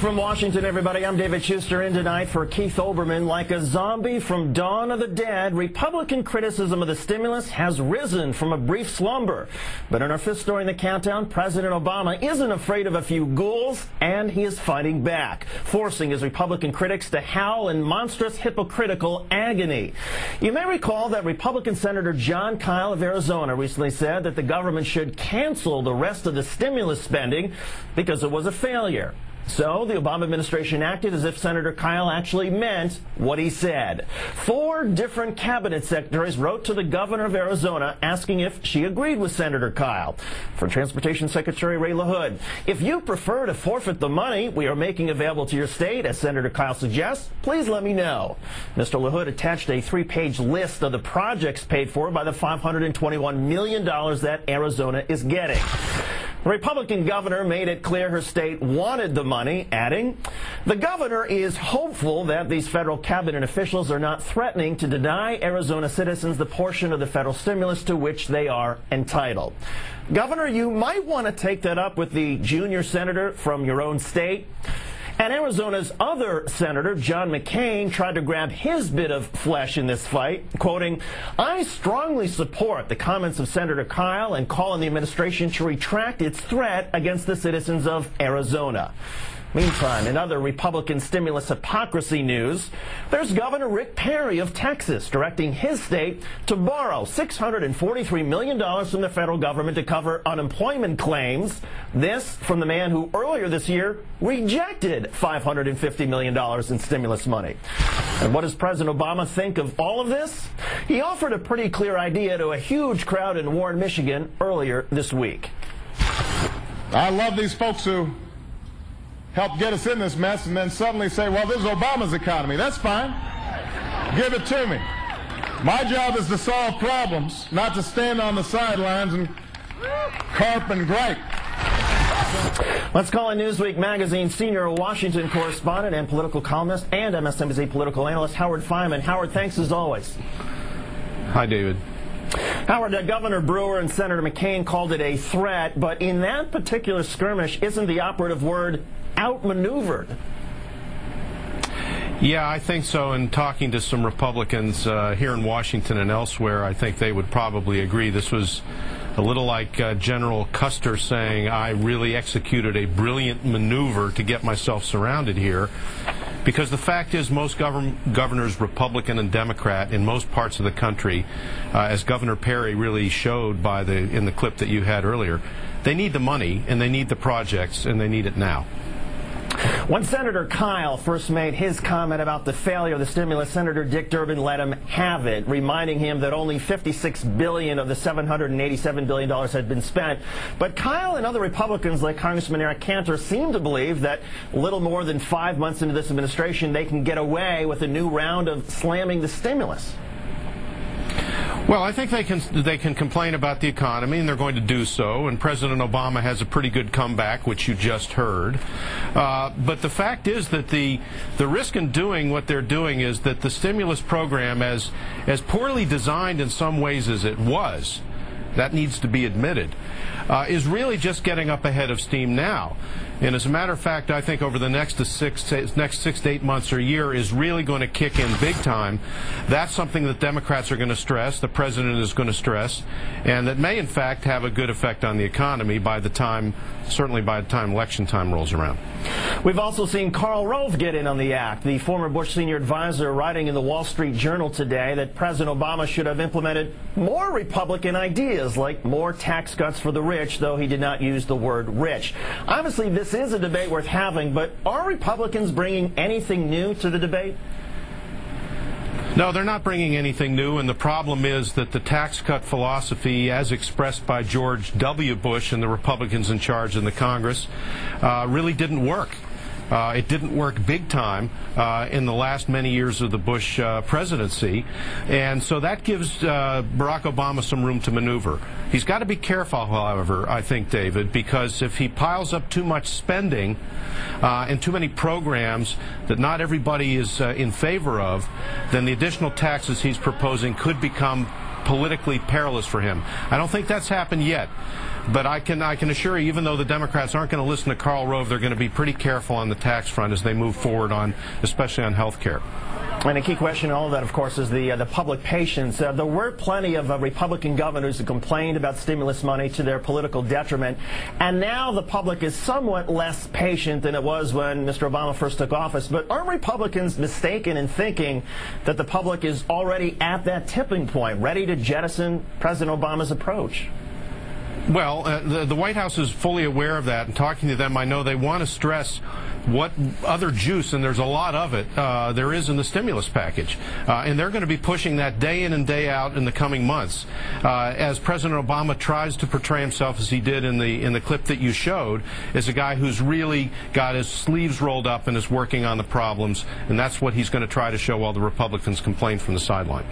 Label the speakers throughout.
Speaker 1: from Washington, everybody. I'm David Schuster, in tonight for Keith Olbermann. Like a zombie from Dawn of the Dead, Republican criticism of the stimulus has risen from a brief slumber. But in our fifth story in the countdown, President Obama isn't afraid of a few ghouls, and he is fighting back, forcing his Republican critics to howl in monstrous hypocritical agony. You may recall that Republican Senator Jon Kyl of Arizona recently said that the government should cancel the rest of the stimulus spending because it was a failure. So the Obama administration acted as if Senator Kyl actually meant what he said. 4 different cabinet secretaries wrote to the governor of Arizona asking if she agreed with Senator Kyl. For Transportation Secretary Ray LaHood, if you prefer to forfeit the money we are making available to your state, as Senator Kyl suggests, please let me know. Mr. LaHood attached a 3-page list of the projects paid for by the $521 million that Arizona is getting. The Republican governor made it clear her state wanted the money, adding, "The governor is hopeful that these federal cabinet officials are not threatening to deny Arizona citizens the portion of the federal stimulus to which they are entitled." Governor, you might want to take that up with the junior senator from your own state. And Arizona's other senator, John McCain, tried to grab his bit of flesh in this fight, quoting, "I strongly support the comments of Senator Kyl and call on the administration to retract its threat against the citizens of Arizona." Meantime, in other Republican stimulus hypocrisy news, there's Governor Rick Perry of Texas directing his state to borrow $643 million from the federal government to cover unemployment claims. This from the man who earlier this year rejected $550 million in stimulus money. And what does President Obama think of all of this? He offered a pretty clear idea to a huge crowd in Warren, Michigan earlier this week.
Speaker 2: I love these folks who help get us in this mess and then suddenly say, well, this is Obama's economy. That's fine. Give it to me. My job is to solve problems, not to stand on the sidelines and carp and gripe.
Speaker 1: Let's call in Newsweek magazine senior Washington correspondent and political columnist and MSNBC political analyst Howard Fineman. Howard, thanks as always.
Speaker 3: Hi, David.
Speaker 1: Howard, Governor Brewer and Senator McCain called it a threat, but in that particular skirmish, isn't the operative word outmaneuvered?
Speaker 3: Yeah, I think so. And talking to some Republicans here in Washington and elsewhere, I think they would probably agree. This was a little like General Custer saying, I really executed a brilliant maneuver to get myself surrounded here. Because the fact is, most governors, Republican and Democrat, in most parts of the country, as Governor Perry really showed in the clip that you had earlier, they need the money, and they need the projects, and they need it now.
Speaker 1: When Senator Kyl first made his comment about the failure of the stimulus, Senator Dick Durbin let him have it, reminding him that only $56 billion of the $787 billion had been spent. But Kyl and other Republicans like Congressman Eric Cantor seem to believe that little more than 5 months into this administration, they can get away with a new round of slamming the stimulus.
Speaker 3: Well, I think they can complain about the economy, and they're going to do so, and President Obama has a pretty good comeback, which you just heard. But the fact is that the risk in doing what they're doing is that the stimulus program, as poorly designed in some ways as it was, that needs to be admitted, is really just getting up ahead of steam now. And as a matter of fact, I think over the next 6 to 8 months or year is really going to kick in big time. That's something that Democrats are going to stress, the president is going to stress, and that may in fact have a good effect on the economy certainly by the time election time rolls around.
Speaker 1: We've also seen Karl Rove get in on the act. The former Bush senior advisor writing in the Wall Street Journal today that President Obama should have implemented more Republican ideas like more tax cuts for the rich, though he did not use the word rich. Obviously, this is a debate worth having, but are Republicans bringing anything new to the debate?
Speaker 3: No, they're not bringing anything new, and the problem is that the tax cut philosophy, as expressed by George W. Bush and the Republicans in charge in the Congress, really didn't work. It didn't work big time in the last many years of the Bush presidency, and so that gives Barack Obama some room to maneuver. He's got to be careful, however, I think, David, because if he piles up too much spending and too many programs that not everybody is in favor of, then the additional taxes he's proposing could become politically perilous for him. I don't think that's happened yet. But I can assure you, even though the Democrats aren't going to listen to Karl Rove, they're going to be pretty careful on the tax front as they move forward on, especially on health care.
Speaker 1: And a key question in all of that, of course, is the public patience. There were plenty of Republican governors who complained about stimulus money to their political detriment, and now the public is somewhat less patient than it was when Mr. Obama first took office. But aren't Republicans mistaken in thinking that the public is already at that tipping point, ready to jettison President Obama's approach?
Speaker 3: Well, the White House is fully aware of that, and talking to them, I know they want to stress what other juice, and there's a lot of it, there is in the stimulus package. And they're going to be pushing that day in and day out in the coming months. As President Obama tries to portray himself, as he did in the clip that you showed, as a guy who's really got his sleeves rolled up and is working on the problems, and that's what he's going to try to show while the Republicans complain from the sideline.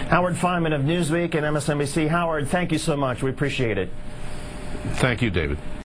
Speaker 1: Howard Fineman of Newsweek and MSNBC. Howard, thank you so much. We appreciate it.
Speaker 3: Thank you, David.